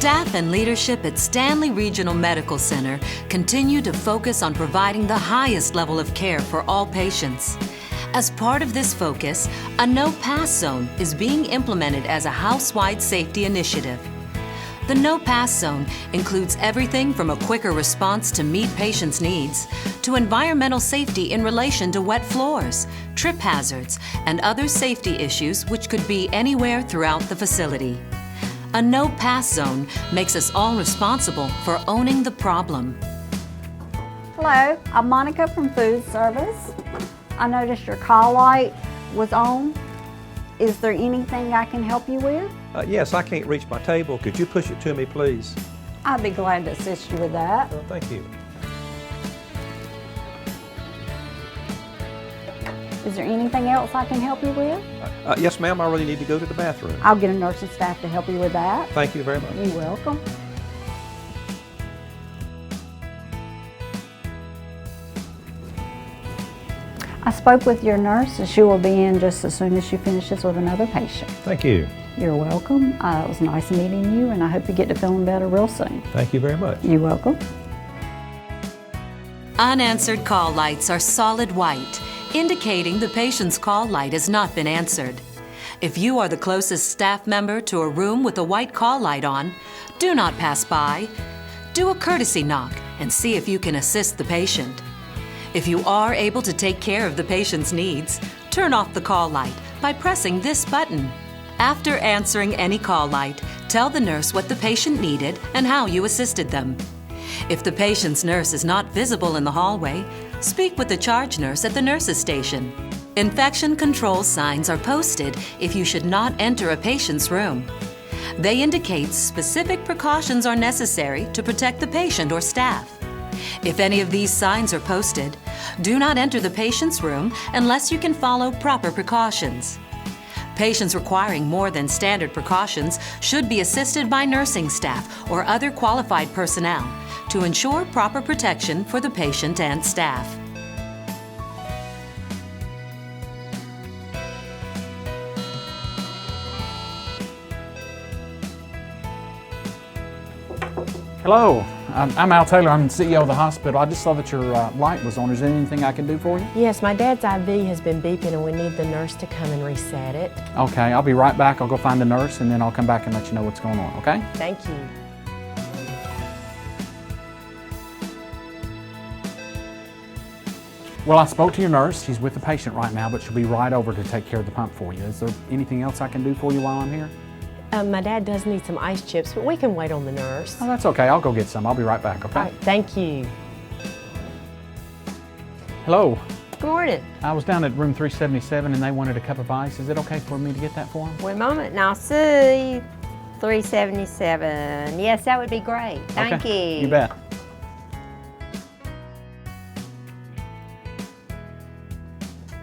Staff and leadership at Stanley Regional Medical Center continue to focus on providing the highest level of care for all patients. As part of this focus, a no-pass zone is being implemented as a house-wide safety initiative. The no-pass zone includes everything from a quicker response to meet patients' needs to environmental safety in relation to wet floors, trip hazards, and other safety issues which could be anywhere throughout the facility. A no-pass zone makes us all responsible for owning the problem. Hello, I'm Monica from Food Service. I noticed your call light was on. Is there anything I can help you with? Yes, I can't reach my table. Could you push it to me, please? I'd be glad to assist you with that. Oh, thank you. Is there anything else I can help you with? Yes, ma'am, I really need to go to the bathroom. I'll get a nurse and staff to help you with that. Thank you very much. You're welcome. I spoke with your nurse and she will be in just as soon as she finishes with another patient. Thank you. You're welcome. It was nice meeting you and I hope you get to feeling better real soon. Thank you very much. You're welcome. Unanswered call lights are solid white, indicating the patient's call light has not been answered. If you are the closest staff member to a room with a white call light on, do not pass by. Do a courtesy knock and see if you can assist the patient. If you are able to take care of the patient's needs, turn off the call light by pressing this button. After answering any call light, tell the nurse what the patient needed and how you assisted them. If the patient's nurse is not visible in the hallway, speak with the charge nurse at the nurse's station. Infection control signs are posted if you should not enter a patient's room. They indicate specific precautions are necessary to protect the patient or staff. If any of these signs are posted, do not enter the patient's room unless you can follow proper precautions. Patients requiring more than standard precautions should be assisted by nursing staff or other qualified personnel to ensure proper protection for the patient and staff. Hello, I'm Al Taylor. I'm the CEO of the hospital. I just saw that your light was on. Is there anything I can do for you? Yes, my dad's IV has been beeping and we need the nurse to come and reset it. Okay, I'll be right back. I'll go find the nurse and then I'll come back and let you know what's going on, okay? Thank you. Well, I spoke to your nurse. She's with the patient right now, but she'll be right over to take care of the pump for you. Is there anything else I can do for you while I'm here? My dad does need some ice chips, but we can wait on the nurse. Oh, that's okay. I'll go get some. I'll be right back, okay? All right, thank you. Hello. Good morning. I was down at room 377 and they wanted a cup of ice. Is it okay for me to get that for them? Wait a moment and I'll see. 377. Yes, that would be great. Thank Okay. you. You bet.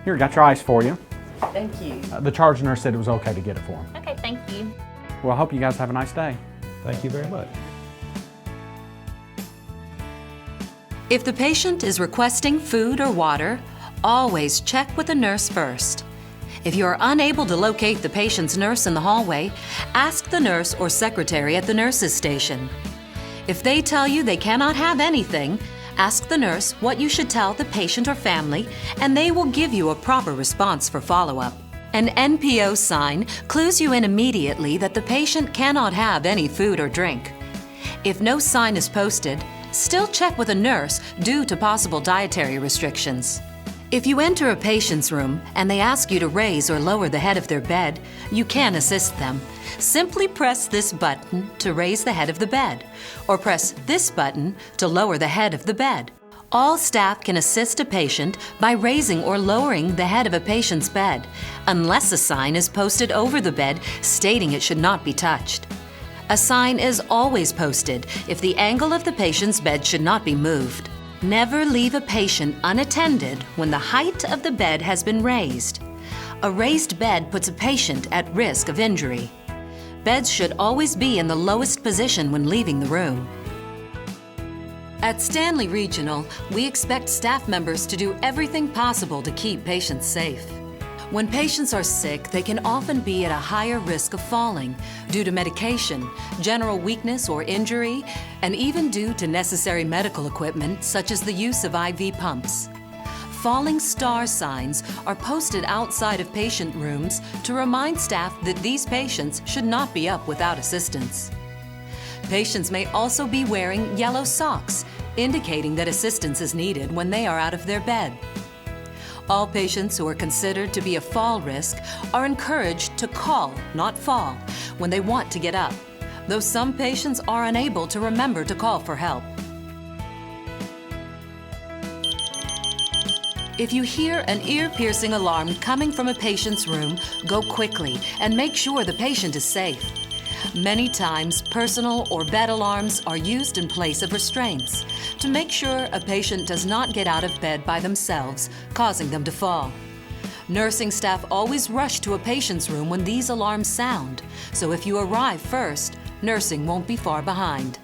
Here, got your ice for you. Thank you. The charge nurse said it was okay to get it for them. Okay, thank you. Well, I hope you guys have a nice day. Thank you very much. If the patient is requesting food or water, always check with the nurse first. If you are unable to locate the patient's nurse in the hallway, ask the nurse or secretary at the nurse's station. If they tell you they cannot have anything, ask the nurse what you should tell the patient or family, and they will give you a proper response for follow-up. An NPO sign clues you in immediately that the patient cannot have any food or drink. If no sign is posted, still check with a nurse due to possible dietary restrictions. If you enter a patient's room and they ask you to raise or lower the head of their bed, you can assist them. Simply press this button to raise the head of the bed, or press this button to lower the head of the bed. All staff can assist a patient by raising or lowering the head of a patient's bed, unless a sign is posted over the bed stating it should not be touched. A sign is always posted if the angle of the patient's bed should not be moved. Never leave a patient unattended when the height of the bed has been raised. A raised bed puts a patient at risk of injury. Beds should always be in the lowest position when leaving the room. At Stanley Regional, we expect staff members to do everything possible to keep patients safe. When patients are sick, they can often be at a higher risk of falling due to medication, general weakness or injury, and even due to necessary medical equipment such as the use of IV pumps. Falling star signs are posted outside of patient rooms to remind staff that these patients should not be up without assistance. Patients may also be wearing yellow socks, indicating that assistance is needed when they are out of their bed. All patients who are considered to be a fall risk are encouraged to call, not fall, when they want to get up, though some patients are unable to remember to call for help. If you hear an ear-piercing alarm coming from a patient's room, go quickly and make sure the patient is safe. Many times, personal or bed alarms are used in place of restraints to make sure a patient does not get out of bed by themselves, causing them to fall. Nursing staff always rush to a patient's room when these alarms sound, so if you arrive first, nursing won't be far behind.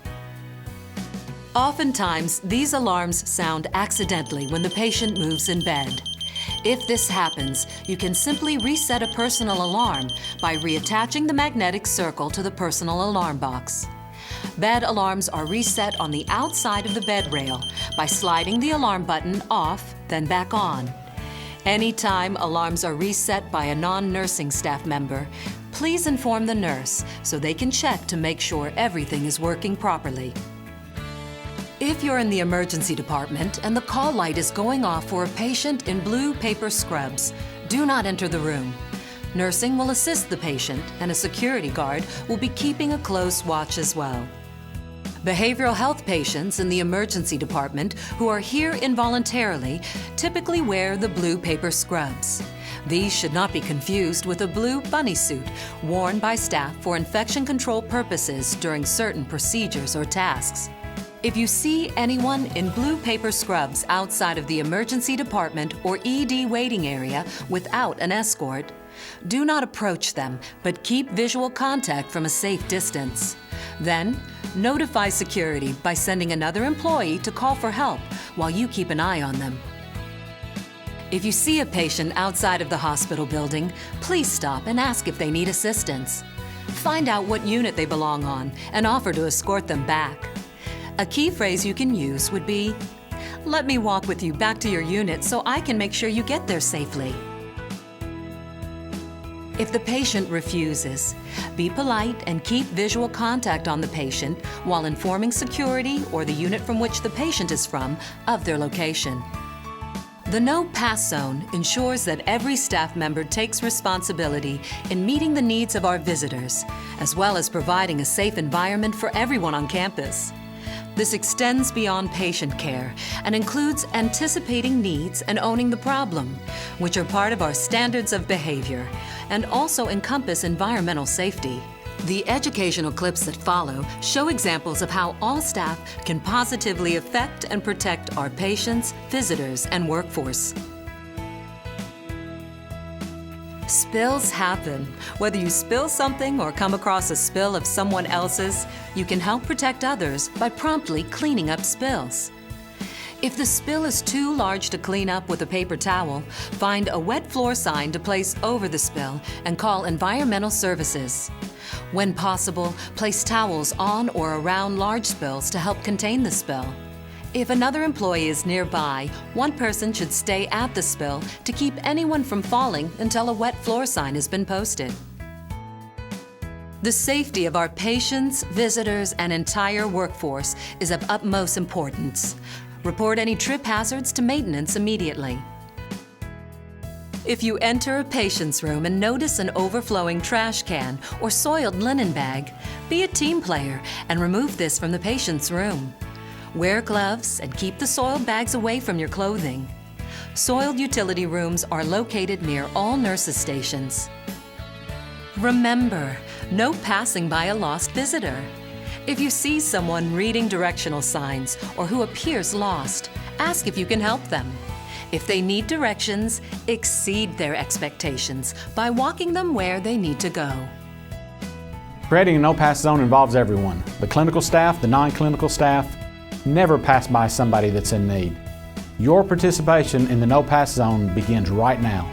Oftentimes, these alarms sound accidentally when the patient moves in bed. If this happens, you can simply reset a personal alarm by reattaching the magnetic circle to the personal alarm box. Bed alarms are reset on the outside of the bed rail by sliding the alarm button off, then back on. Anytime alarms are reset by a non-nursing staff member, please inform the nurse so they can check to make sure everything is working properly. If you're in the emergency department and the call light is going off for a patient in blue paper scrubs, do not enter the room. Nursing will assist the patient, and a security guard will be keeping a close watch as well. Behavioral health patients in the emergency department who are here involuntarily typically wear the blue paper scrubs. These should not be confused with a blue bunny suit worn by staff for infection control purposes during certain procedures or tasks. If you see anyone in blue paper scrubs outside of the emergency department or ED waiting area without an escort, do not approach them, but keep visual contact from a safe distance. Then, notify security by sending another employee to call for help while you keep an eye on them. If you see a patient outside of the hospital building, please stop and ask if they need assistance. Find out what unit they belong on and offer to escort them back. A key phrase you can use would be, "Let me walk with you back to your unit so I can make sure you get there safely." If the patient refuses, be polite and keep visual contact on the patient while informing security or the unit from which the patient is from of their location. The No Pass Zone ensures that every staff member takes responsibility in meeting the needs of our visitors, as well as providing a safe environment for everyone on campus. This extends beyond patient care and includes anticipating needs and owning the problem, which are part of our standards of behavior and also encompass environmental safety. The educational clips that follow show examples of how all staff can positively affect and protect our patients, visitors, and workforce. Spills happen. Whether you spill something or come across a spill of someone else's, you can help protect others by promptly cleaning up spills. If the spill is too large to clean up with a paper towel, find a wet floor sign to place over the spill and call environmental services. When possible, place towels on or around large spills to help contain the spill. If another employee is nearby, one person should stay at the spill to keep anyone from falling until a wet floor sign has been posted. The safety of our patients, visitors, and entire workforce is of utmost importance. Report any trip hazards to maintenance immediately. If you enter a patient's room and notice an overflowing trash can or soiled linen bag, be a team player and remove this from the patient's room. Wear gloves and keep the soiled bags away from your clothing. Soiled utility rooms are located near all nurses' stations. Remember, no passing by a lost visitor. If you see someone reading directional signs or who appears lost, ask if you can help them. If they need directions, exceed their expectations by walking them where they need to go. Creating a no-pass zone involves everyone. The clinical staff, the non-clinical staff. Never pass by somebody that's in need. Your participation in the no-pass zone begins right now.